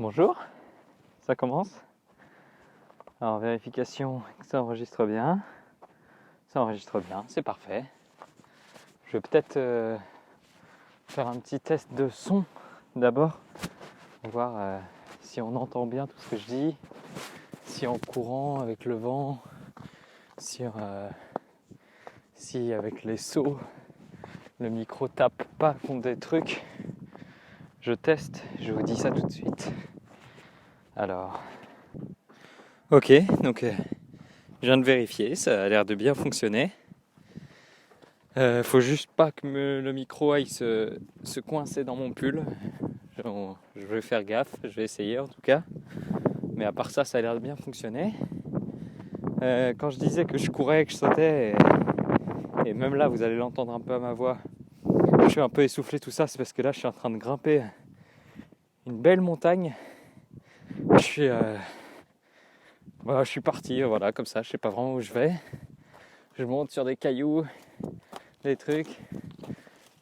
Bonjour, ça commence. Alors vérification que ça enregistre bien. Ça enregistre bien, c'est parfait. Je vais peut-être faire un petit test de son d'abord. Voir si on entend bien tout ce que je dis. Si en courant avec le vent, si avec les sauts, le micro tape pas contre des trucs. Je teste, je vous dis ça tout de suite. Alors, ok, donc je viens de vérifier, ça a l'air de bien fonctionner. Faut juste pas que le micro aille se coincer dans mon pull. Je vais faire gaffe, je vais essayer en tout cas. Mais à part ça, ça a l'air de bien fonctionner. Quand je disais que je courais, que je sautais, et même là vous allez l'entendre un peu à ma voix, je suis un peu essoufflé, tout ça, c'est parce que là je suis en train de grimper une belle montagne. Je suis parti, voilà, comme ça, je sais pas vraiment où je vais. Je monte sur des cailloux, des trucs,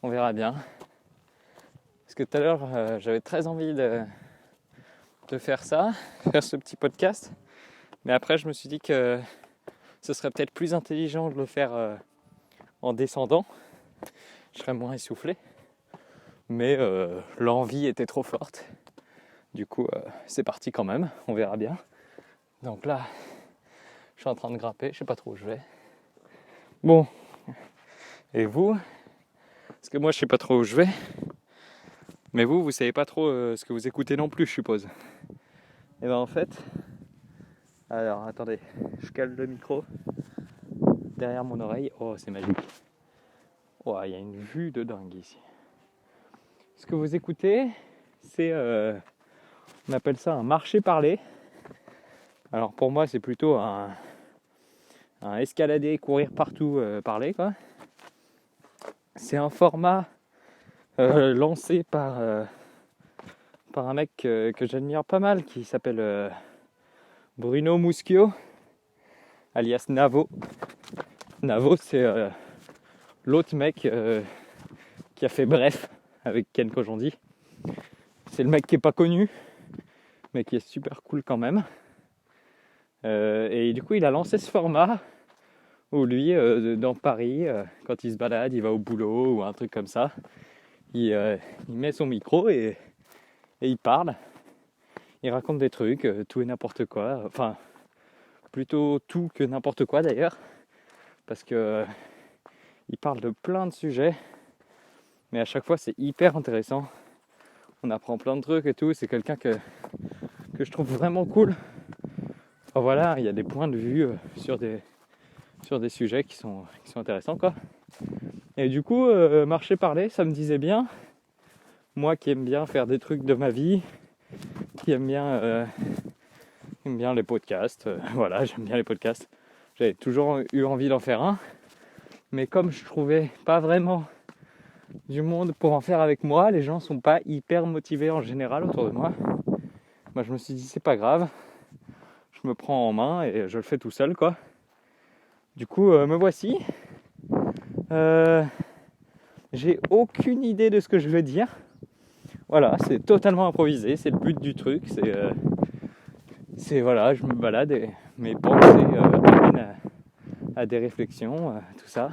on verra bien. Parce que tout à l'heure, j'avais très envie de faire ça, faire ce petit podcast. Mais après, je me suis dit que ce serait peut-être plus intelligent de le faire en descendant. Je serais moins essoufflé. Mais l'envie était trop forte. Du coup, c'est parti quand même, on verra bien. Donc là, je suis en train de grimper, je sais pas trop où je vais. Bon, et vous? Parce que moi, je sais pas trop où je vais. Mais vous savez pas trop ce que vous écoutez non plus, je suppose. Et ben en fait, alors attendez, je cale le micro derrière mon oreille. Oh, c'est magique. Oh, il y a une vue de dingue ici. Ce que vous écoutez, c'est, on appelle ça un marché parlé. Alors pour moi, c'est plutôt un escalader, courir partout, parler quoi. C'est un format lancé par un mec que j'admire pas mal qui s'appelle Bruno Muschio, alias Navo. Navo, c'est l'autre mec qui a fait Bref avec Ken Kojandi. C'est le mec qui est pas connu, mais qui est super cool quand même. Et du coup, il a lancé ce format où lui, dans Paris, quand il se balade, il va au boulot ou un truc comme ça, il met son micro et il parle. Il raconte des trucs, tout et n'importe quoi. Enfin, plutôt tout que n'importe quoi d'ailleurs. Parce que il parle de plein de sujets. Mais à chaque fois, c'est hyper intéressant. On apprend plein de trucs et tout. C'est quelqu'un que je trouve vraiment cool. Enfin, voilà, il y a des points de vue sur des sujets qui sont intéressants, quoi. Et du coup, marcher parler, ça me disait bien. Moi qui aime bien faire des trucs de ma vie, qui aime bien les podcasts. Voilà, j'aime bien les podcasts. J'avais toujours eu envie d'en faire un. Mais comme je trouvais pas vraiment du monde pour en faire avec moi, les gens sont pas hyper motivés en général autour de moi. Moi, je me suis dit, c'est pas grave. Je me prends en main et je le fais tout seul, quoi. Du coup, me voici. J'ai aucune idée de ce que je vais dire. Voilà, c'est totalement improvisé, c'est le but du truc. C'est voilà, je me balade et mes pensées amènent à des réflexions, tout ça.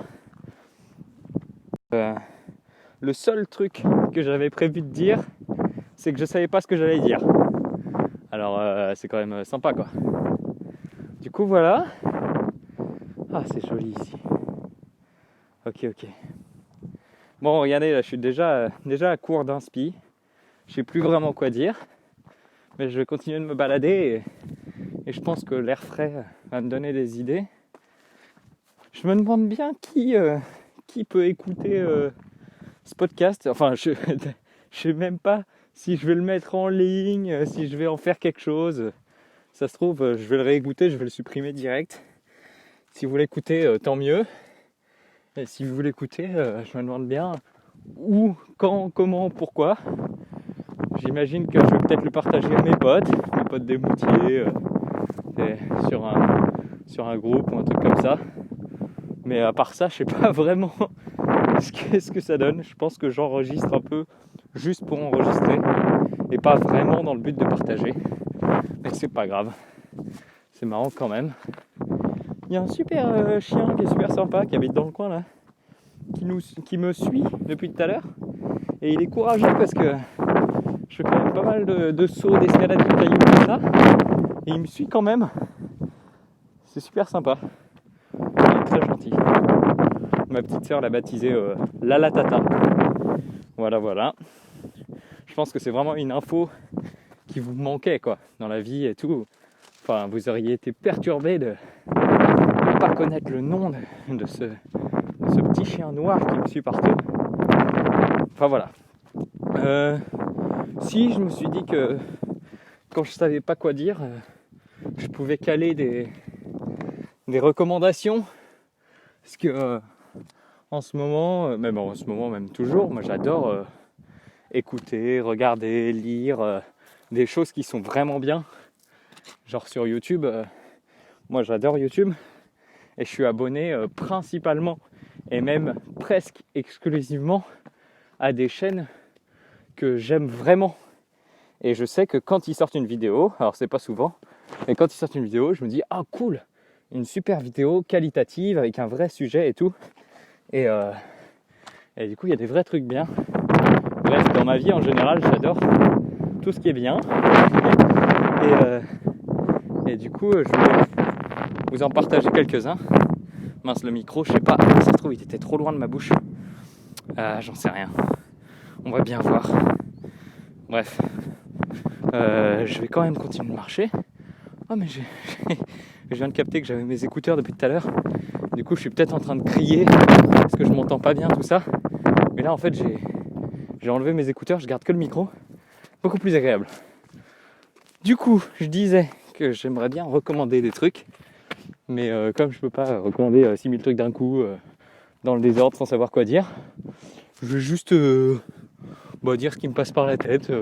Le seul truc que j'avais prévu de dire, c'est que je savais pas ce que j'allais dire. Alors c'est quand même sympa, quoi. Du coup, voilà. Ah, c'est joli ici. Ok. Bon, regardez, là, je suis déjà à court d'inspi. Je sais plus vraiment quoi dire. Mais je vais continuer de me balader et je pense que l'air frais va me donner des idées. Je me demande bien qui peut écouter ce podcast. Enfin, je sais même pas si je vais le mettre en ligne, si je vais en faire quelque chose. Ça se trouve, je vais le réécouter, je vais le supprimer direct. Si vous l'écoutez, tant mieux. Et si vous l'écoutez, je me demande bien où, quand, comment, pourquoi. J'imagine que je vais peut-être le partager à mes potes des Moutiers, sur un groupe ou un truc comme ça. Mais à part ça, je sais pas vraiment ce que ça donne. Je pense que j'enregistre un peu juste pour enregistrer et pas vraiment dans le but de partager, mais c'est pas grave, c'est marrant quand même. Il y a un super chien qui est super sympa, qui habite dans le coin là, qui me suit depuis tout à l'heure, et il est courageux parce que je fais quand même pas mal de sauts, d'escalade, de cailloux, tout ça, et il me suit quand même. C'est super sympa, il est très gentil. Ma petite sœur l'a baptisé Lala Tata. Voilà. Je pense que c'est vraiment une info qui vous manquait quoi, dans la vie et tout. Enfin, vous auriez été perturbé de ne pas connaître le nom de ce petit chien noir qui me suit partout. Enfin voilà. Si je me suis dit que quand je savais pas quoi dire, je pouvais caler des recommandations. Parce que en ce moment, même toujours, moi j'adore écouter, regarder, lire des choses qui sont vraiment bien. Genre sur YouTube, moi j'adore YouTube et je suis abonné principalement et même presque exclusivement à des chaînes que j'aime vraiment. Et je sais que quand ils sortent une vidéo, alors c'est pas souvent, mais quand ils sortent une vidéo, je me dis ah cool, une super vidéo qualitative avec un vrai sujet et tout. Et du coup il y a des vrais trucs bien. Bref, dans ma vie en général, j'adore tout ce qui est bien. Et du coup, je voulais vous en partager quelques-uns. Mince, le micro, je sais pas, ça se trouve, il était trop loin de ma bouche. J'en sais rien. On va bien voir. Bref, je vais quand même continuer de marcher. Oh, mais je viens de capter que j'avais mes écouteurs depuis tout à l'heure. Du coup, je suis peut-être en train de crier parce que je m'entends pas bien, tout ça. Mais là, en fait, j'ai enlevé mes écouteurs, je garde que le micro. Beaucoup plus agréable. Du coup, je disais que j'aimerais bien recommander des trucs. Mais comme je peux pas recommander 6000 trucs d'un coup dans le désordre sans savoir quoi dire, je vais juste dire ce qui me passe par la tête,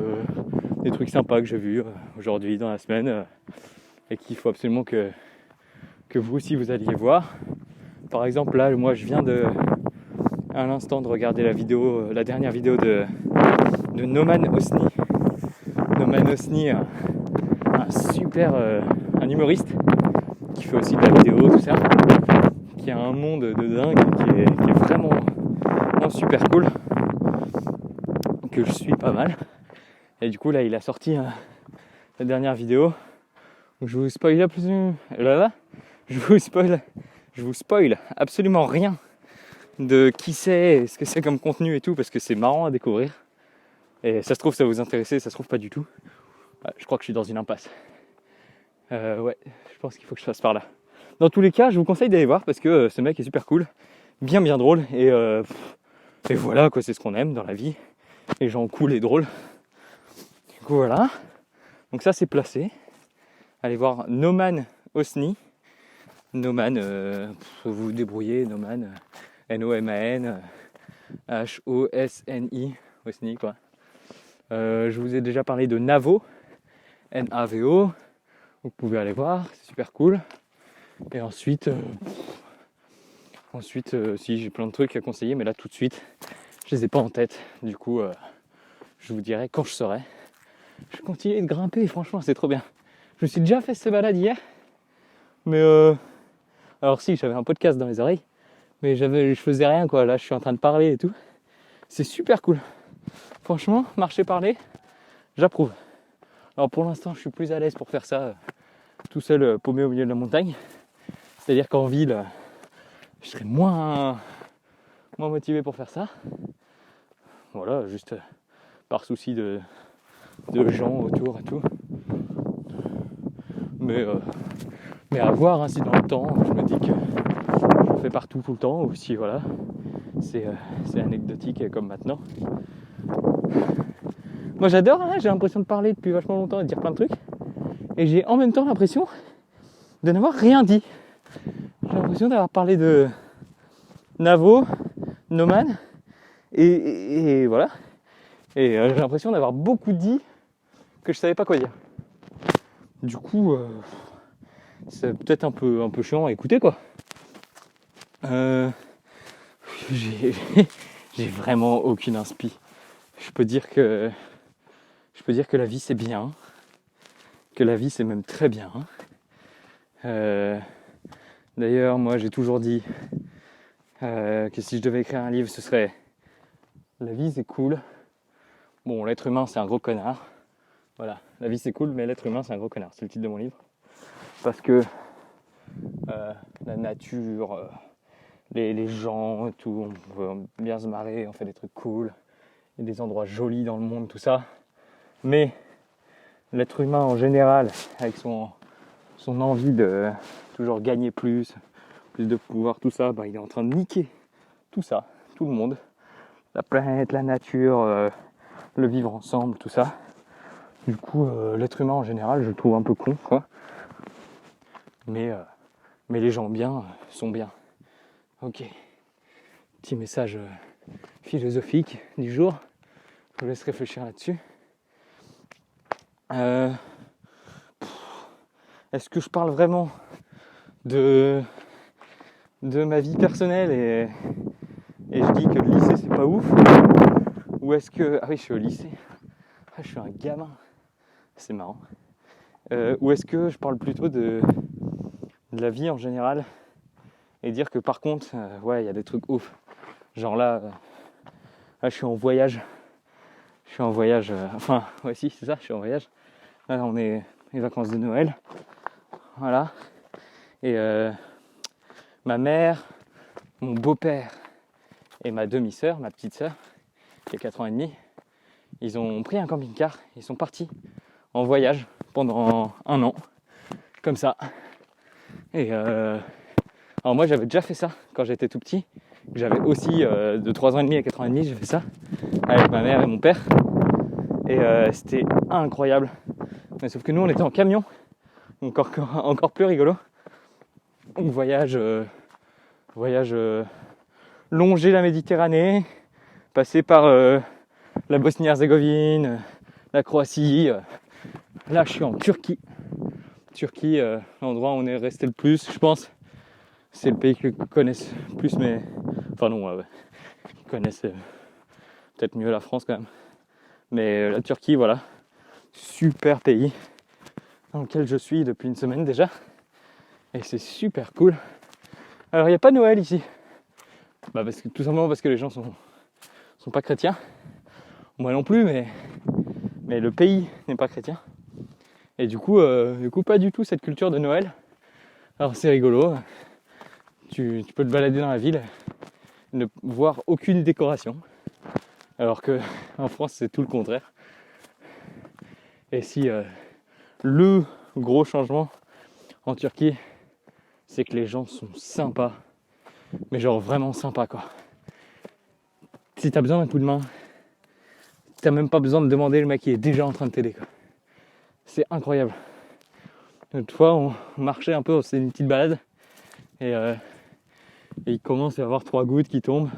des trucs sympas que j'ai vus aujourd'hui dans la semaine et qu'il faut absolument que vous aussi vous alliez voir. Par exemple là, moi je viens à l'instant de regarder la dernière vidéo de Noman Osni. Noman Osni, un humoriste qui fait aussi de la vidéo, tout ça, qui a un monde de dingue, qui est vraiment super cool, que je suis pas mal. Et du coup là il a sorti la dernière vidéo où je vous spoil je vous spoil absolument rien de qui c'est, ce que c'est comme contenu et tout, parce que c'est marrant à découvrir. Et ça se trouve ça va vous intéresser, ça se trouve pas du tout. Je crois que je suis dans une impasse. Ouais, je pense qu'il faut que je passe par là. Dans tous les cas, je vous conseille d'aller voir parce que ce mec est super cool, bien drôle et voilà quoi, c'est ce qu'on aime dans la vie, les gens cool et drôles. Du coup voilà, donc ça c'est placé. Allez voir Noman Osni. Noman, vous vous débrouillez, Noman, Noman, Hosni, Osni quoi. Je vous ai déjà parlé de Navo, Navo. Vous pouvez aller voir, c'est super cool. Et ensuite, si j'ai plein de trucs à conseiller, mais là tout de suite, je les ai pas en tête. Du coup, je vous dirai quand je saurai. Je continue de grimper, franchement, c'est trop bien. Je me suis déjà fait cette balade hier, mais alors si, j'avais un podcast dans les oreilles, mais je faisais rien quoi. Là, je suis en train de parler et tout. C'est super cool. Franchement, marcher, parler, j'approuve. Alors pour l'instant, je suis plus à l'aise pour faire ça tout seul, paumé au milieu de la montagne. C'est-à-dire qu'en ville, je serais moins motivé pour faire ça. Voilà, juste par souci de gens autour et tout. Mais à voir hein, si dans le temps, je me dis que je le fais partout tout le temps, ou si voilà, c'est anecdotique comme maintenant. Moi j'adore, hein, j'ai l'impression de parler depuis vachement longtemps et de dire plein de trucs. Et j'ai en même temps l'impression de n'avoir rien dit. J'ai l'impression d'avoir parlé de Navo, Noman, et voilà. Et j'ai l'impression d'avoir beaucoup dit que je savais pas quoi dire. Du coup, c'est peut-être un peu chiant à écouter quoi. J'ai vraiment aucune inspi. Je peux dire que je peux dire que la vie c'est bien, que la vie c'est même très bien. D'ailleurs, moi j'ai toujours dit que si je devais écrire un livre, ce serait la vie c'est cool. Bon, l'être humain c'est un gros connard. Voilà, la vie c'est cool, mais l'être humain c'est un gros connard. C'est le titre de mon livre. Parce que la nature, les gens, tout, on veut bien se marrer, on fait des trucs cool. Il y a des endroits jolis dans le monde, tout ça. Mais l'être humain en général, avec son envie de toujours gagner plus de pouvoir, tout ça, il est en train de niquer tout ça, tout le monde. La planète, la nature, le vivre ensemble, tout ça. Du coup, l'être humain en général, je le trouve un peu con, quoi. Mais les gens bien sont bien. Ok. Petit message philosophique du jour. Je vous laisse réfléchir là-dessus. Est-ce que je parle vraiment de ma vie personnelle et je dis que le lycée c'est pas ouf? Ou est-ce que... Ah oui, je suis au lycée. Ah, je suis un gamin. C'est marrant. Ou est-ce que je parle plutôt de la vie en général et dire que par contre, ouais, il y a des trucs ouf. Genre là, je suis en voyage. Enfin, ouais, si, c'est ça, je suis en voyage. Là, on est les vacances de Noël. Voilà. Et ma mère, mon beau-père et ma demi-sœur, ma petite sœur, qui a 4 ans et demi, ils ont pris un camping-car. Ils sont partis en voyage pendant 1 an. Comme ça. Et alors moi, j'avais déjà fait ça quand j'étais tout petit. J'avais aussi, de 3 ans et demi à 4 ans et demi, j'ai fait ça avec ma mère et mon père. Et c'était incroyable. Mais sauf que nous, on était en camion. Donc encore plus rigolo. Donc voyage longer la Méditerranée, passer par la Bosnie-Herzégovine, la Croatie. Là, je suis en Turquie. Turquie, l'endroit où on est resté le plus, je pense. C'est le pays que connaissent plus, mais... Enfin non, ils connaissent peut-être mieux la France quand même. Mais la Turquie, voilà. Super pays dans lequel je suis depuis 1 semaine déjà. Et c'est super cool. Alors, il n'y a pas Noël ici. Tout simplement parce que les gens sont pas chrétiens. Moi non plus, mais le pays n'est pas chrétien. Et du coup, pas du tout cette culture de Noël. Alors, c'est rigolo. Tu peux te balader dans la ville, ne voir aucune décoration. Alors que en France, c'est tout le contraire. Et si le gros changement en Turquie, c'est que les gens sont sympas. Mais genre vraiment sympas, quoi. Si t'as besoin d'un coup de main, t'as même pas besoin de demander, le mec qui est déjà en train de t'aider, quoi. C'est incroyable. Une fois, on marchait un peu, c'était une petite balade. Et il commence à y avoir 3 gouttes qui tombent.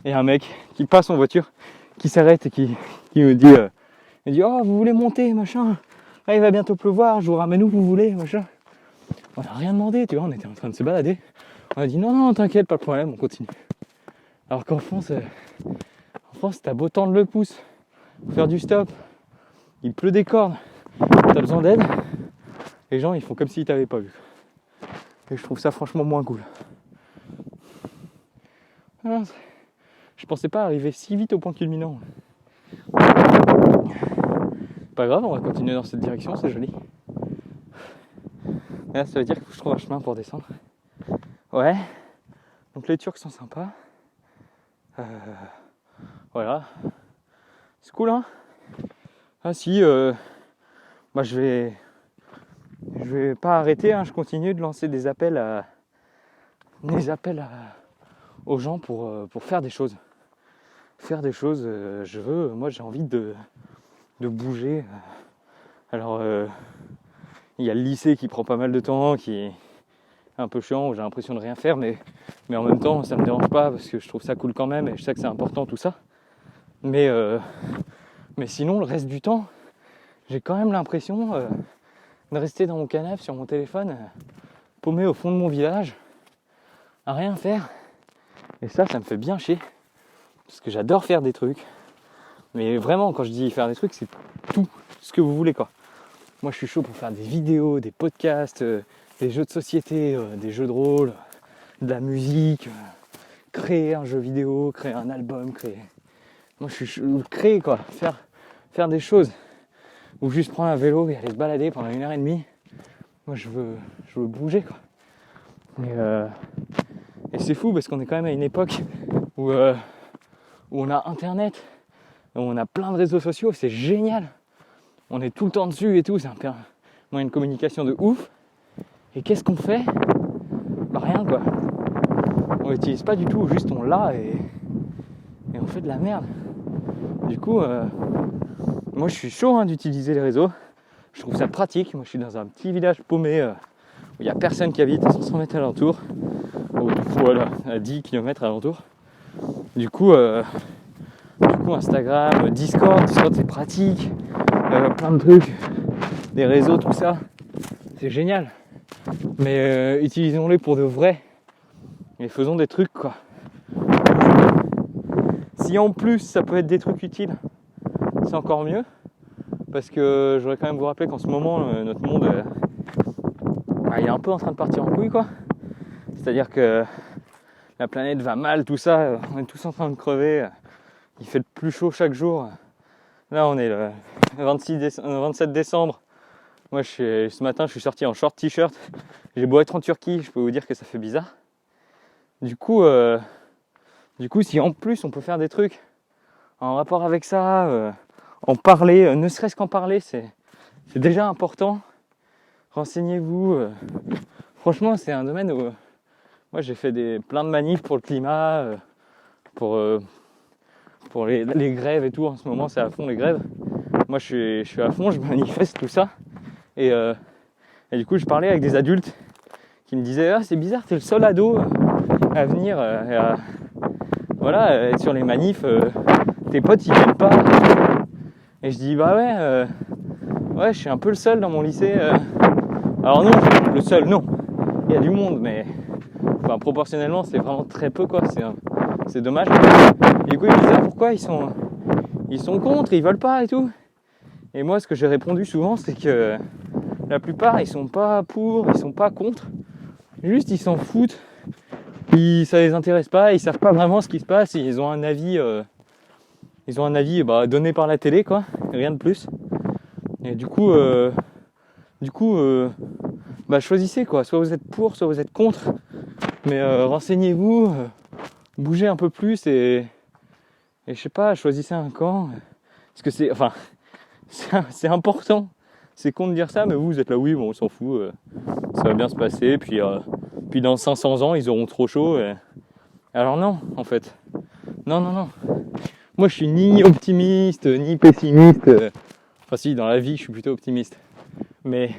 Et un mec qui passe en voiture, qui s'arrête et qui me dit oh, vous voulez monter, machin. Là, il va bientôt pleuvoir, je vous ramène où vous voulez, machin. On n'a rien demandé, tu vois, on était en train de se balader. On a dit non, t'inquiète, pas de problème, on continue. Alors qu'en France, t'as beau tendre le pouce, faire du stop, il pleut des cordes, t'as besoin d'aide, les gens ils font comme s'ils t'avaient pas vu. Et je trouve ça franchement moins cool. Alors, je pensais pas arriver si vite au point culminant. Pas grave, on va continuer dans cette direction, c'est joli. Et là, ça veut dire qu'il faut que je trouve un chemin pour descendre. Ouais. Donc les Turcs sont sympas. Voilà. C'est cool, hein. Ah si, je vais pas arrêter, hein, je continue de lancer des appels aux gens pour faire des choses. Faire des choses, moi j'ai envie de bouger. Alors, il y a le lycée qui prend pas mal de temps, qui est un peu chiant, où j'ai l'impression de rien faire, mais en même temps ça me dérange pas parce que je trouve ça cool quand même et je sais que c'est important tout ça. Mais sinon, le reste du temps, j'ai quand même l'impression de rester dans mon canapé sur mon téléphone, paumé au fond de mon village, à rien faire. Et ça me fait bien chier, parce que j'adore faire des trucs. Mais vraiment, quand je dis faire des trucs, c'est tout ce que vous voulez, quoi. Moi, je suis chaud pour faire des vidéos, des podcasts, des jeux de société, des jeux de rôle, de la musique, créer un jeu vidéo, créer un album, créer... Moi, je suis chaud, créer, quoi. Faire des choses. Ou juste prendre un vélo et aller se balader pendant 1h30. Moi, je veux bouger, quoi. Et c'est fou parce qu'on est quand même à une époque où on a Internet, où on a plein de réseaux sociaux, c'est génial. On est tout le temps dessus et tout, c'est un moyen de communication de ouf. Et qu'est-ce qu'on fait ? Bah rien, quoi. On l'utilise pas du tout, juste on l'a et on fait de la merde. Du coup, moi je suis chaud d'utiliser les réseaux. Je trouve ça pratique. Moi je suis dans un petit village paumé où il n'y a personne qui habite à 500 mètres alentour. Voilà, à 10 km alentour. Du coup, Instagram, Discord c'est pratique. Plein de trucs, des réseaux, tout ça. C'est génial. Mais utilisons-les pour de vrai. Et faisons des trucs, quoi. Si en plus ça peut être des trucs utiles, c'est encore mieux. Parce que je voudrais quand même vous rappeler qu'en ce moment, notre monde il est un peu en train de partir en couille, quoi. C'est-à-dire que la planète va mal, tout ça, on est tous en train de crever. Il fait le plus chaud chaque jour. Là, on est le 27 décembre. Moi, ce matin, je suis sorti en short t-shirt. J'ai beau être en Turquie, je peux vous dire que ça fait bizarre. Du coup, si en plus on peut faire des trucs en rapport avec ça, en parler, ne serait-ce qu'en parler, c'est déjà important. Renseignez-vous. Franchement, c'est un domaine où moi j'ai fait plein de manifs pour le climat, pour les grèves et tout. En ce moment, c'est à fond les grèves. Moi, je suis à fond, je manifeste tout ça. Et du coup, je parlais avec des adultes qui me disaient « Ah, c'est bizarre, t'es le seul ado à venir être sur les manifs. Tes potes, ils viennent pas. » Et je dis « Bah ouais, je suis un peu le seul dans mon lycée. Alors non, le seul, non. Il y a du monde, mais enfin, proportionnellement, c'est vraiment très peu, quoi. C'est dommage. » Et du coup, ils me disaient « Pourquoi ils sont contre, ils veulent pas et tout ?» Et moi, ce que j'ai répondu souvent, c'est que la plupart, ils sont pas pour, ils sont pas contre. Juste, ils s'en foutent. Ça les intéresse pas, ils savent pas vraiment ce qui se passe. Ils ont un avis, donné par la télé, quoi. Rien de plus. Et du coup, choisissez, quoi. Soit vous êtes pour, soit vous êtes contre. Mais renseignez-vous, bougez un peu plus et je sais pas, choisissez un camp. Parce que c'est important. C'est con de dire ça, mais vous êtes là, oui, bon, on s'en fout. Ça va bien se passer. Puis dans 500 ans, ils auront trop chaud. Alors non, en fait. Non. Moi, je suis ni optimiste, ni pessimiste. Enfin si, dans la vie, je suis plutôt optimiste. Mais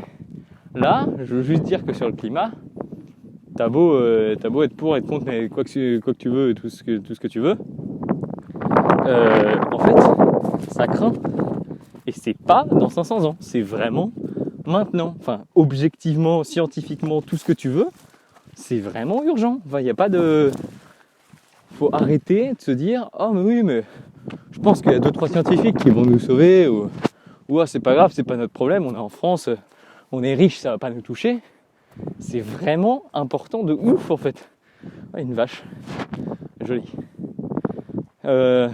là, je veux juste dire que sur le climat, t'as beau être pour, être contre, mais quoi que tu veux, tout ce que tu veux. En fait, ça craint. Et c'est pas dans 500 ans, c'est vraiment maintenant. Enfin, objectivement, scientifiquement, tout ce que tu veux, c'est vraiment urgent. Enfin, il n'y a pas de... Faut arrêter de se dire « Oh mais oui, mais je pense qu'il y a 2-3 scientifiques qui vont nous sauver » ou « Ah, c'est pas grave, c'est pas notre problème, on est en France, on est riche, ça va pas nous toucher ». C'est vraiment important de ouf, en fait. Ouais, une vache. Jolie.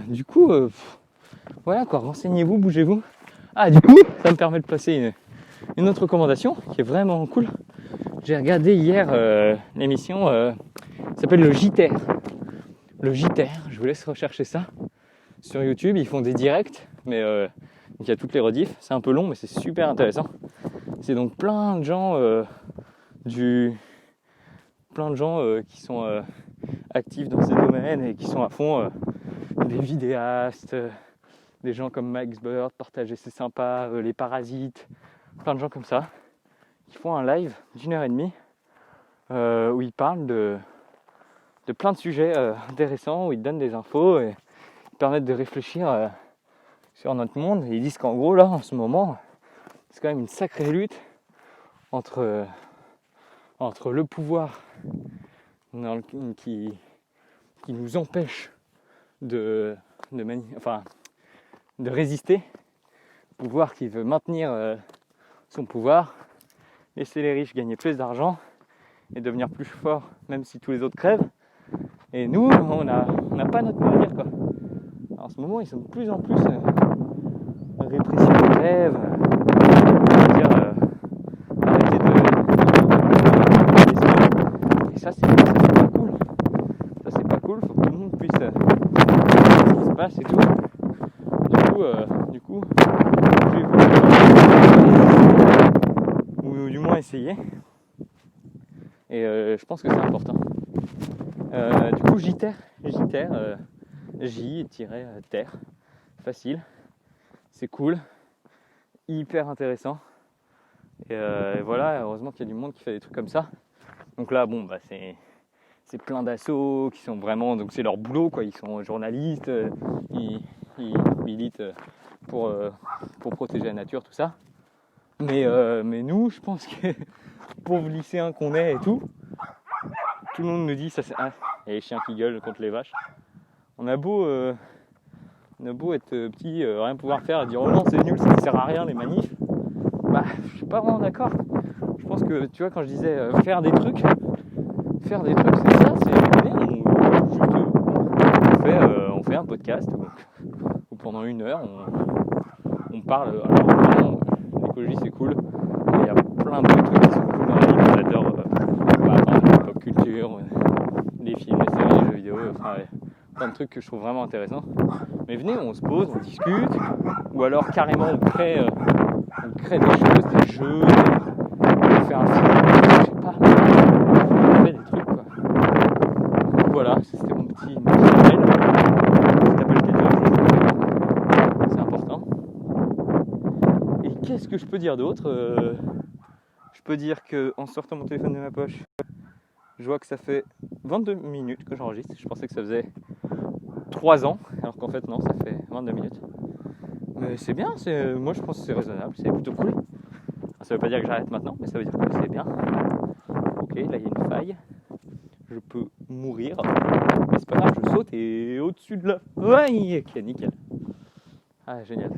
Du coup, voilà quoi, renseignez-vous, bougez-vous. Ah, du coup, ça me permet de passer une autre recommandation qui est vraiment cool. J'ai regardé hier l'émission qui s'appelle le JTR. Le JTR, je vous laisse rechercher ça sur YouTube. Ils font des directs, mais il y a toutes les rediffs. C'est un peu long, mais c'est super intéressant. C'est donc plein de gens qui sont actifs dans ces domaines et qui sont à fond, des vidéastes, des gens comme Max Bird, Partager c'est sympa, les Parasites, plein de gens comme ça, qui font un live d'1h30 où ils parlent de plein de sujets intéressants, où ils donnent des infos et ils permettent de réfléchir sur notre monde. Et ils disent qu'en gros, là, en ce moment, c'est quand même une sacrée lutte entre le pouvoir qui nous empêche de résister, pouvoir qui veut maintenir son pouvoir, laisser les riches gagner plus d'argent et devenir plus fort même si tous les autres crèvent. Et nous, on n'a pas notre mot à dire, quoi. En ce moment, ils sont de plus en plus répression des grèves, dire arrêtez de et ça c'est pas cool. Ça c'est pas cool, faut que tout le monde puisse savoir ce qui se passe et tout. Du coup, je vais ou du moins essayer. Et je pense que c'est important. Du coup, J-terre, J-terre, facile, c'est cool, hyper intéressant. Et voilà, heureusement qu'il y a du monde qui fait des trucs comme ça. Donc là, bon, bah c'est plein d'assauts qui sont vraiment, donc c'est leur boulot, quoi. Ils sont journalistes, ils militent pour protéger la nature, tout ça. Mais nous, je pense que pauvres lycéens qu'on est et tout le monde nous dit ça, c'est il y a les chiens qui gueulent contre les vaches. On a beau être petit, rien pouvoir faire, et dire oh non c'est nul, ça ne sert à rien les manifs. Bah, je suis pas vraiment d'accord. Je pense que tu vois quand je disais faire des trucs, c'est ça, c'est on fait un podcast où pendant 1 heure on parle. Alors vraiment, l'écologie c'est cool, mais il y a plein de trucs qui sont cool dans la vie. J'adore la pop culture, les films, les séries, les jeux vidéo, enfin plein de trucs que je trouve vraiment intéressants. Mais venez, on se pose, on discute, ou alors carrément on crée des choses, des jeux, on fait un film, je sais pas, on fait des trucs quoi. Donc voilà, c'était mon petit appel. Si t'appelles quelque chose, c'est important. Et qu'est-ce que je peux dire d'autre Je peux dire qu'en sortant mon téléphone de ma poche, je vois que ça fait 22 minutes que j'enregistre. Je pensais que ça faisait 3 ans, alors qu'en fait non, ça fait 22 minutes. Mais c'est bien, moi je pense que c'est raisonnable, c'est plutôt cool. Ça veut pas dire que j'arrête maintenant, mais ça veut dire que c'est bien. Ok, là il y a une faille, je peux mourir, mais c'est pas grave, je saute et au-dessus de là. Ouais, ok, nickel. Ah, génial.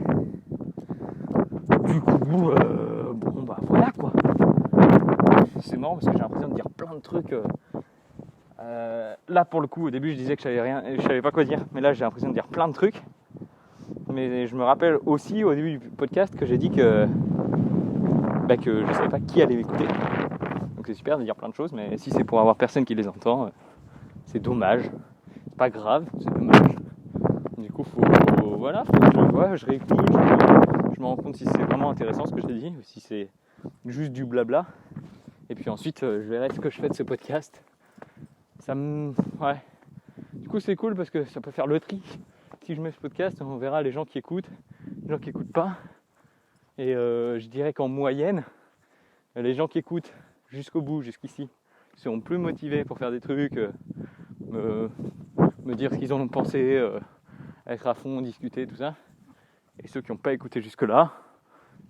Du coup, bon bah voilà quoi. C'est marrant parce que j'ai l'impression de dire plein de trucs. Là pour le coup, au début je disais que je savais pas quoi dire, mais là j'ai l'impression de dire plein de trucs. Mais je me rappelle aussi au début du podcast que j'ai dit que je savais pas qui allait m'écouter. Donc c'est super de dire plein de choses, mais si c'est pour avoir personne qui les entend, c'est dommage. C'est pas grave, c'est dommage. Du coup, faut que je vois, je réécoute, je me rends compte si c'est vraiment intéressant ce que j'ai dit ou si c'est juste du blabla. Et puis ensuite, je verrai ce que je fais de ce podcast. Ouais. Du coup, c'est cool parce que ça peut faire le tri. Si je mets ce podcast, on verra les gens qui écoutent, les gens qui écoutent pas. Et je dirais qu'en moyenne, les gens qui écoutent jusqu'au bout, jusqu'ici, seront plus motivés pour faire des trucs, me dire ce qu'ils en ont pensé, être à fond, discuter, tout ça. Et ceux qui n'ont pas écouté jusque-là,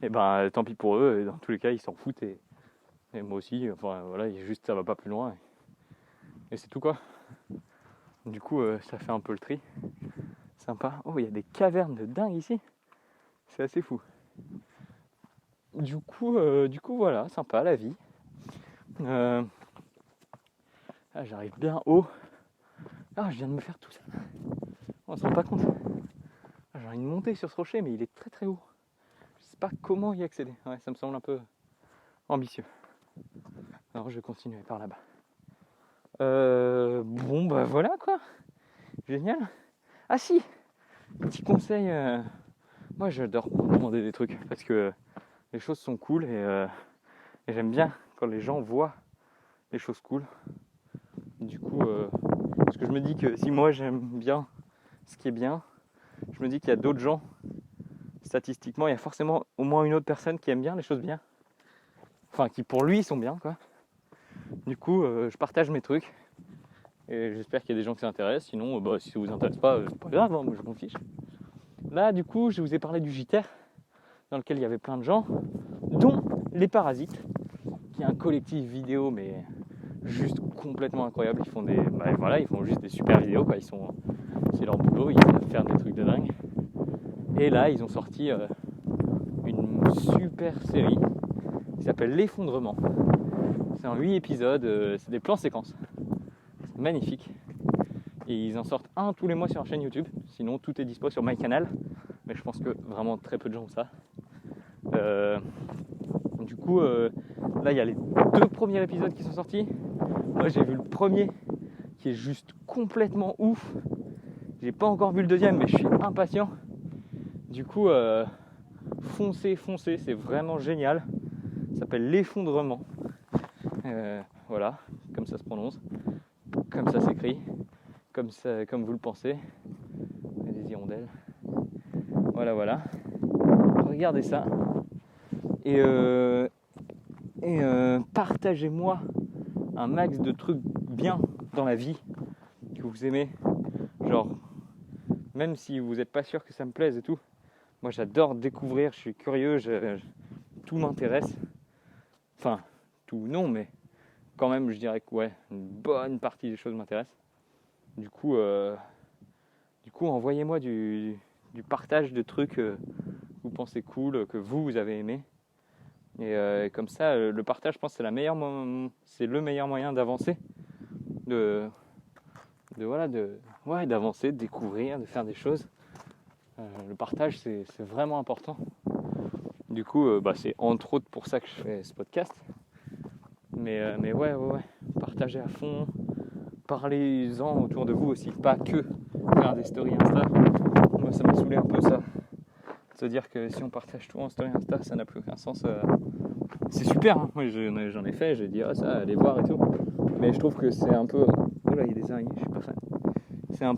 et ben tant pis pour eux, et dans tous les cas ils s'en foutent et moi aussi, enfin voilà, juste ça va pas plus loin. Et c'est tout quoi. Du coup ça fait un peu le tri. Sympa. Oh, il y a des cavernes de dingue ici. C'est assez fou. Du coup voilà, sympa la vie. J'arrive bien haut. Ah, je viens de me faire tout ça. On se rend pas compte. J'ai envie de monter sur ce rocher, mais il est très très haut. Je sais pas comment y accéder. Ouais, ça me semble un peu ambitieux. Alors je vais continuer par là-bas. Bon bah voilà quoi. Génial. Ah si, petit conseil. Moi j'adore demander des trucs parce que les choses sont cool et j'aime bien quand les gens voient les choses cool. Du coup, parce que je me dis que si moi j'aime bien ce qui est bien, je me dis qu'il y a d'autres gens, statistiquement, il y a forcément au moins une autre personne qui aime bien les choses bien. Enfin, qui pour lui sont bien, quoi. Du coup, je partage mes trucs. Et j'espère qu'il y a des gens qui s'intéressent. Sinon, si ça vous intéresse pas, c'est pas grave, hein, moi je m'en fiche. Là, du coup, je vous ai parlé du J-terre, dans lequel il y avait plein de gens, dont les Parasites, qui est un collectif vidéo, mais juste complètement incroyable. Ils font ils font juste des super vidéos, quoi. C'est leur boulot, ils savent faire des trucs de dingue. Et là, ils ont sorti une super série qui s'appelle L'Effondrement. C'est en 8 épisodes, c'est des plans séquences. C'est magnifique. Et ils en sortent un tous les mois sur leur chaîne YouTube. Sinon, tout est dispo sur MyCanal. Mais je pense que vraiment très peu de gens ont ça. Du coup, là, il y a les 2 premiers épisodes qui sont sortis. Moi, j'ai vu le premier qui est juste complètement ouf. J'ai pas encore vu le deuxième, mais je suis impatient. Du coup, foncez, c'est vraiment génial. Ça s'appelle L'Effondrement. Voilà, comme ça se prononce, comme ça s'écrit, comme vous le pensez. Il y a des hirondelles. Voilà. Regardez ça. Et partagez-moi un max de trucs bien dans la vie que vous aimez. Genre, même si vous n'êtes pas sûr que ça me plaise et tout. Moi, j'adore découvrir, je suis curieux, tout m'intéresse. Enfin, tout non, mais quand même, je dirais que ouais, une bonne partie des choses m'intéressent. Du coup, envoyez-moi du partage de trucs que vous pensez cool, que vous avez aimé. Et comme ça, le partage, je pense, c'est le meilleur moyen d'avancer, d'avancer, de découvrir, de faire des choses. Le partage, c'est vraiment important. Du coup, c'est entre autres pour ça que je fais ce podcast. Mais ouais, partagez à fond, parlez-en autour de vous aussi, pas que faire des stories Insta. Moi, ça m'a saoulé un peu ça. Se dire que si on partage tout en story Insta, ça n'a plus aucun sens. C'est super, hein. Moi j'en ai fait, j'ai dit ça, allez voir et tout. Mais je trouve que c'est un peu... Oh là, il y a des araignées, je suis pas fan. C'est un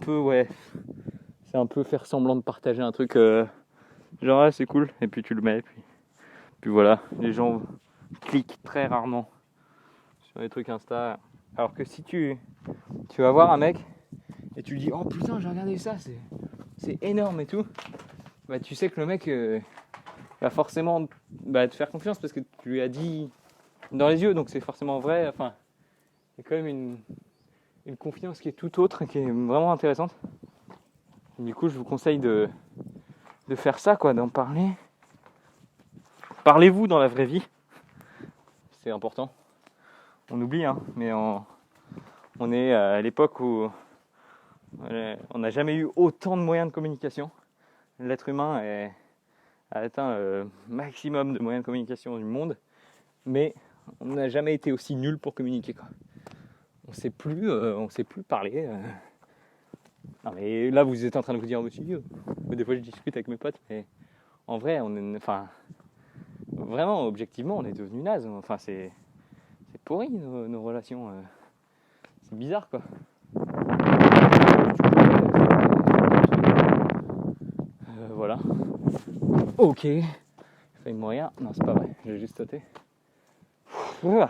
peu faire semblant de partager un truc genre c'est cool, et puis tu le mets, puis voilà. Les gens cliquent très rarement sur les trucs Insta. Alors que si tu vas voir un mec et tu lui dis oh putain j'ai regardé ça, c'est énorme et tout, bah tu sais que le mec va forcément te faire confiance parce que tu lui as dit dans les yeux, donc c'est forcément vrai. Enfin, il y a quand même une confiance qui est tout autre, qui est vraiment intéressante. Et du coup, je vous conseille de faire ça, quoi, d'en parler. Parlez-vous dans la vraie vie, c'est important. On oublie, hein, mais on est à l'époque où on n'a jamais eu autant de moyens de communication. L'être humain a atteint le maximum de moyens de communication du monde, mais on n'a jamais été aussi nul pour communiquer, quoi. On sait plus parler. Non, mais là, vous êtes en train de vous dire, des fois je discute avec mes potes, mais en vrai, vraiment, objectivement, on est devenu naze. Enfin, c'est pourri nos relations. C'est bizarre, quoi. Voilà. Ok. J'ai failli mourir. Non, c'est pas vrai. J'ai juste sauté. Bon.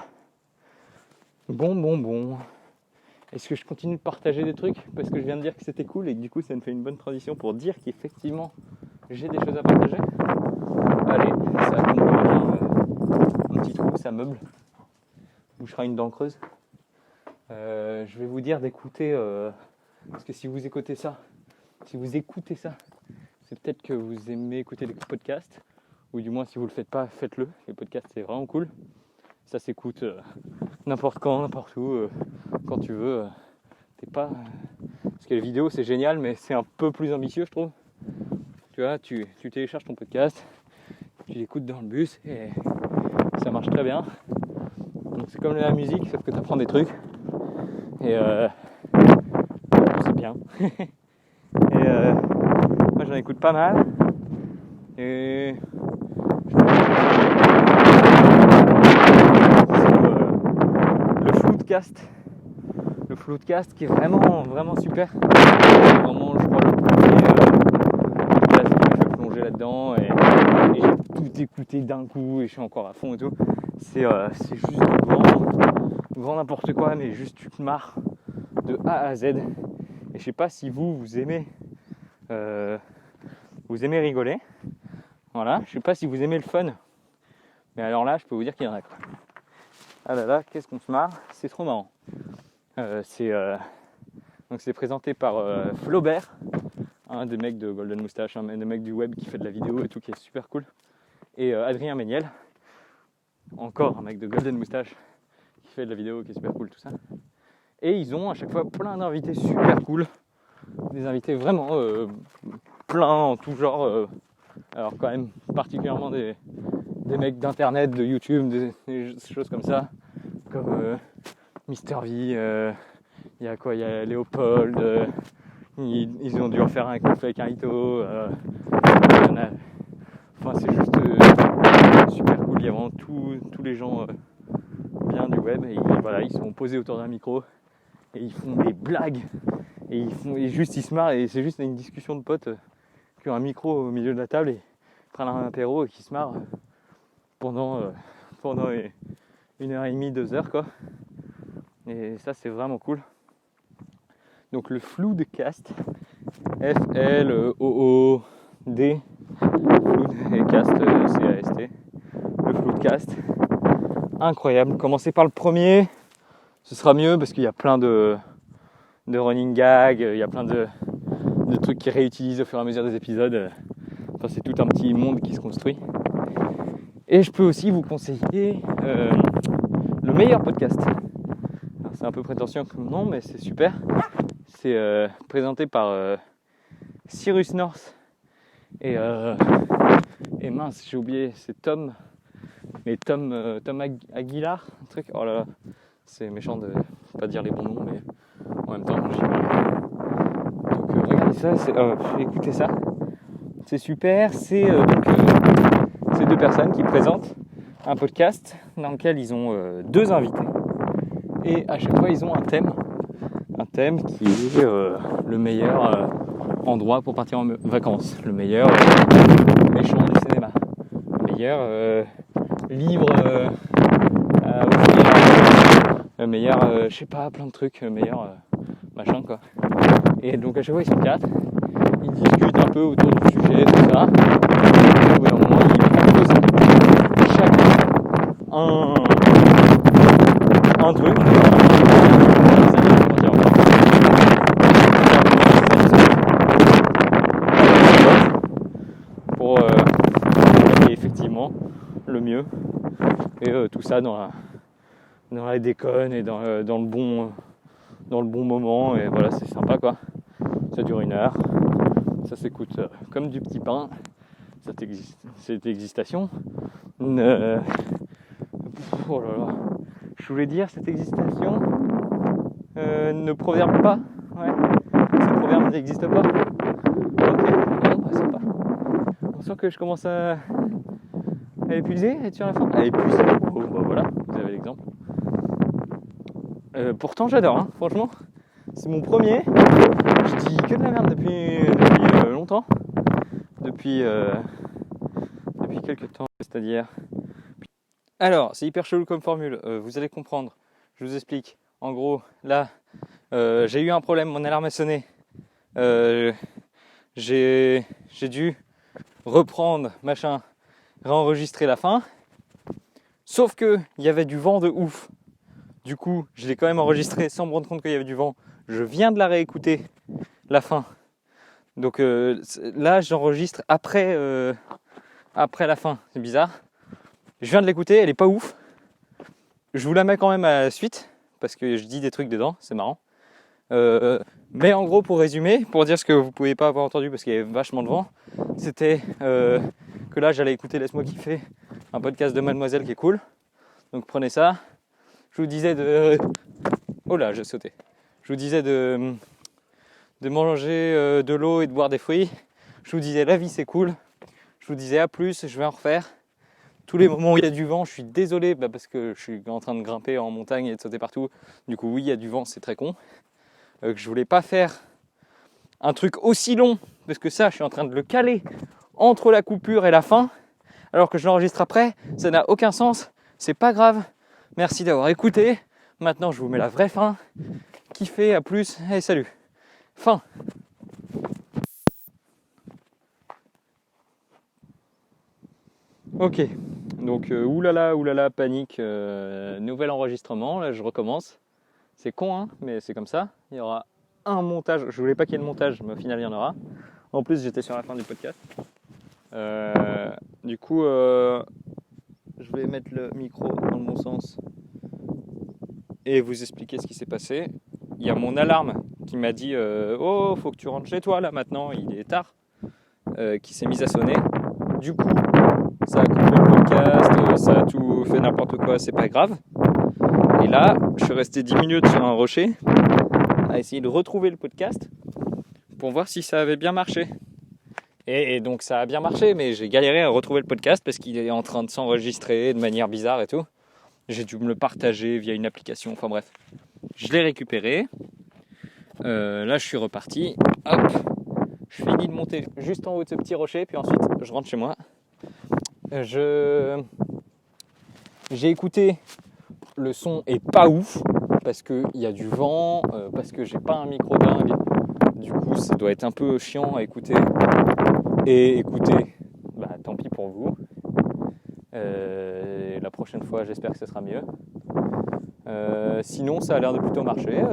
Est-ce que je continue de partager des trucs parce que je viens de dire que c'était cool et que du coup ça me fait une bonne transition pour dire qu'effectivement j'ai des choses à partager? Allez, ça comble bien un petit trou, ça meuble. Bouchera une dent creuse. Je vais vous dire d'écouter parce que si vous écoutez ça, c'est peut-être que vous aimez écouter des podcasts, ou du moins si vous le faites pas, faites-le. Les podcasts c'est vraiment cool. Ça s'écoute n'importe quand, n'importe où, quand tu veux. Parce que les vidéos c'est génial, mais c'est un peu plus ambitieux, je trouve. Tu vois, tu télécharges ton podcast, tu l'écoutes dans le bus et ça marche très bien. Donc c'est comme la musique, sauf que tu apprends des trucs. Et c'est bien. Et moi j'en écoute pas mal. Et le Floodcast qui est vraiment super. Vraiment, je crois, le premier podcast qui m'a fait plonger là-dedans et j'ai tout écouté d'un coup et je suis encore à fond et tout. C'est juste grand n'importe quoi, mais juste tu te marres de A à Z. Et je sais pas si vous aimez rigoler. Voilà, je sais pas si vous aimez le fun. Mais alors là, je peux vous dire qu'il y en a, quoi. Ah là là, qu'est-ce qu'on se marre, c'est trop marrant. Donc c'est présenté par Flaubert, un des mecs de Golden Moustache, un des mecs du web qui fait de la vidéo et tout, qui est super cool. Et Adrien Méniel, encore un mec de Golden Moustache qui fait de la vidéo, qui est super cool, tout ça. Et ils ont à chaque fois plein d'invités super cool, des invités vraiment plein en tout genre. Alors quand même particulièrement des mecs d'internet, de YouTube, des choses comme ça, comme Mister V, il y a quoi, il y a Léopold, ils ont dû en faire un coup avec un Ito, enfin c'est juste super cool, il y a vraiment tous les gens bien du web, et voilà, ils sont posés autour d'un micro, et ils font des blagues, et ils se marrent, et c'est juste une discussion de potes qui ont un micro au milieu de la table, et prennent un apéro, et qui se marrent pendant 1h30, 2h quoi. Et ça c'est vraiment cool. Donc le Floodcast, F-L-O-O-D, Flood et Cast, C-A-S-T, le Floodcast, incroyable. Commencez par le premier, ce sera mieux parce qu'il y a plein de running gags, il y a plein de trucs qui réutilisent au fur et à mesure des épisodes. Enfin, c'est tout un petit monde qui se construit. Et je peux aussi vous conseiller le meilleur podcast. Alors, c'est un peu prétentieux comme nom, mais c'est super. C'est présenté par Cyrus North et mince, j'ai oublié, c'est Tom Aguilar, un truc. Oh là là, c'est méchant de pas dire les bons noms, mais en même temps, j'y vais. Donc regardez ça, écoutez ça, c'est super. C'est ces deux personnes qui présentent un podcast dans lequel ils ont deux invités et à chaque fois ils ont un thème qui est le meilleur endroit pour partir en vacances, le meilleur méchant du cinéma, le meilleur livre le meilleur je sais pas, plein de trucs, le meilleur machin quoi. Et donc à chaque fois ils sont quatre, ils discutent un peu autour du sujet, tout ça. Et au bout d'un moment ils proposent chacun un truc. Pour gagner effectivement le mieux. Et tout ça dans la déconne et dans le bon moment. Et voilà, c'est sympa quoi. Ça dure 1 heure. Ça s'écoute comme du petit pain. Cette existation. Oh là là. Je voulais dire, cette existation ne proverbe pas. Ouais. Ce proverbe n'existe pas. Ok, bon, bah, sympa. On sent que je commence à épuiser, être sur la fin. À épuiser. Oh, bah voilà, vous avez l'exemple. Pourtant, j'adore, hein, franchement. C'est mon premier. Je dis que de la merde depuis longtemps. Depuis quelques temps, c'est-à-dire. Alors, c'est hyper chelou comme formule. Vous allez comprendre. Je vous explique. En gros, là, j'ai eu un problème. Mon alarme a sonné. J'ai dû reprendre, réenregistrer la fin. Sauf que il y avait du vent de ouf. Du coup, je l'ai quand même enregistré sans me rendre compte qu'il y avait du vent. Je viens de la réécouter, la fin. Donc là, j'enregistre après la fin. C'est bizarre. Je viens de l'écouter, elle est pas ouf. Je vous la mets quand même à la suite parce que je dis des trucs dedans, c'est marrant. Mais en gros, pour résumer, pour dire ce que vous pouvez pas avoir entendu parce qu'il y avait vachement de vent, c'était que là, j'allais écouter Laisse-moi kiffer, un podcast de Mademoiselle qui est cool. Donc prenez ça. Je vous disais oh là, j'ai sauté. Je vous disais de manger de l'eau et de boire des fruits. Je vous disais la vie c'est cool. Je vous disais à plus, je vais en refaire. Tous les moments où il y a du vent, je suis désolé parce que je suis en train de grimper en montagne et de sauter partout. Du coup, oui, il y a du vent, c'est très con. Que je voulais pas faire un truc aussi long parce que ça, je suis en train de le caler entre la coupure et la fin, alors que je l'enregistre après. Ça n'a aucun sens. C'est pas grave. Merci d'avoir écouté. Maintenant, je vous mets la vraie fin. Kiffez, à plus et salut. Fin. Ok, donc oulala, panique, nouvel enregistrement, là je recommence. C'est con hein, mais c'est comme ça. Il y aura un montage, je voulais pas qu'il y ait de montage, mais au final il y en aura. En plus, j'étais sur la fin du podcast. Du coup, je vais mettre le micro dans le bon sens et vous expliquer ce qui s'est passé. Il y a mon alarme qui m'a dit oh, faut que tu rentres chez toi là maintenant, il est tard, qui s'est mise à sonner. Du coup, ça a coupé le podcast, ça a tout fait n'importe quoi, c'est pas grave. Et là, je suis resté 10 minutes sur un rocher à essayer de retrouver le podcast pour voir si ça avait bien marché. Et donc ça a bien marché, mais j'ai galéré à retrouver le podcast parce qu'il est en train de s'enregistrer de manière bizarre et tout. J'ai dû me le partager via une application, enfin bref. Je l'ai récupéré. Là, je suis reparti. Hop, je finis de monter juste en haut de ce petit rocher, puis ensuite je rentre chez moi. J'ai écouté, le son est pas ouf parce qu'il y a du vent, parce que j'ai pas un micro dingue. Du coup, ça doit être un peu chiant à écouter. Et écoutez, tant pis pour vous. La prochaine fois, j'espère que ce sera mieux. Sinon, ça a l'air de plutôt marcher.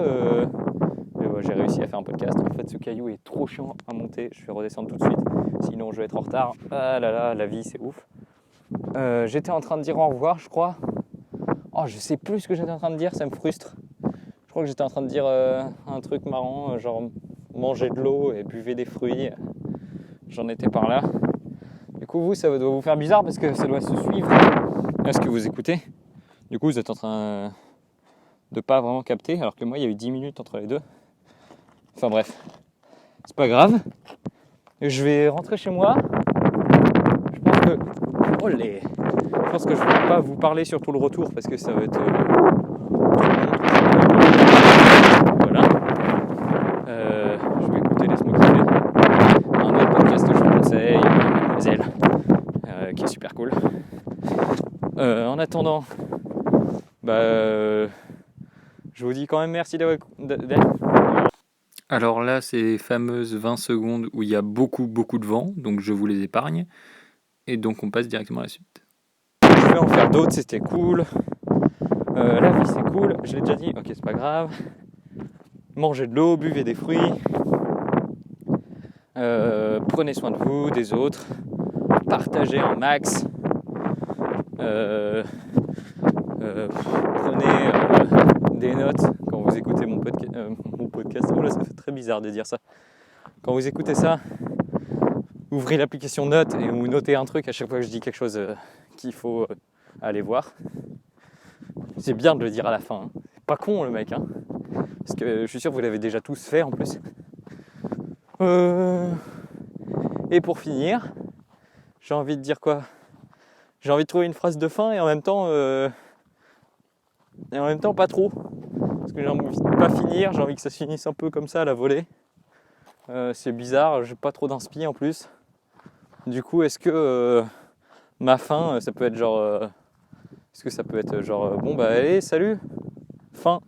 J'ai réussi à faire un podcast. En fait, ce caillou est trop chiant à monter. Je vais redescendre tout de suite. Sinon, je vais être en retard. Ah là là, la vie, c'est ouf. J'étais en train de dire au revoir, je crois. Oh, je sais plus ce que j'étais en train de dire, ça me frustre. Je crois que j'étais en train de dire un truc marrant, genre manger de l'eau et buvez des fruits. J'en étais par là. Du coup, vous, ça doit vous faire bizarre parce que ça doit se suivre à ce que vous écoutez. Du coup, vous êtes en train de pas vraiment capter, alors que moi, il y a eu 10 minutes entre les deux. Enfin bref, c'est pas grave. Je vais rentrer chez moi. Je pense que... Je pense que je vais pas vous parler sur tout le retour parce que ça va être... Voilà. Je vais écouter Laisse-moi kiffer. Un autre podcast que je vous conseille, Mademoiselle, qui est super cool. En attendant, je vous dis quand même merci d'avoir... Alors là, c'est les fameuses 20 secondes où il y a beaucoup de vent, donc je vous les épargne. Et donc on passe directement à la suite. Je vais en faire d'autres, c'était cool. La vie c'est cool, je l'ai déjà dit, ok c'est pas grave. Mangez de l'eau, buvez des fruits. Prenez soin de vous, des autres. Partagez un max. Prenez des notes quand vous écoutez mon podcast. Oh là, ça fait très bizarre de dire ça. Quand vous écoutez ça, ouvrez l'application Notes et vous notez un truc à chaque fois que je dis quelque chose qu'il faut aller voir. C'est bien de le dire à la fin. Hein. C'est pas con le mec. Hein. Parce que je suis sûr que vous l'avez déjà tous fait en plus. Et pour finir, j'ai envie de dire quoi ? J'ai envie de trouver une phrase de fin et en même temps pas trop. Parce que j'ai envie de pas finir, j'ai envie que ça se finisse un peu comme ça à la volée. C'est bizarre, j'ai pas trop d'inspi en plus. Du coup, est-ce que ma fin, ça peut être genre... est-ce que ça peut être genre bon allez, salut, fin.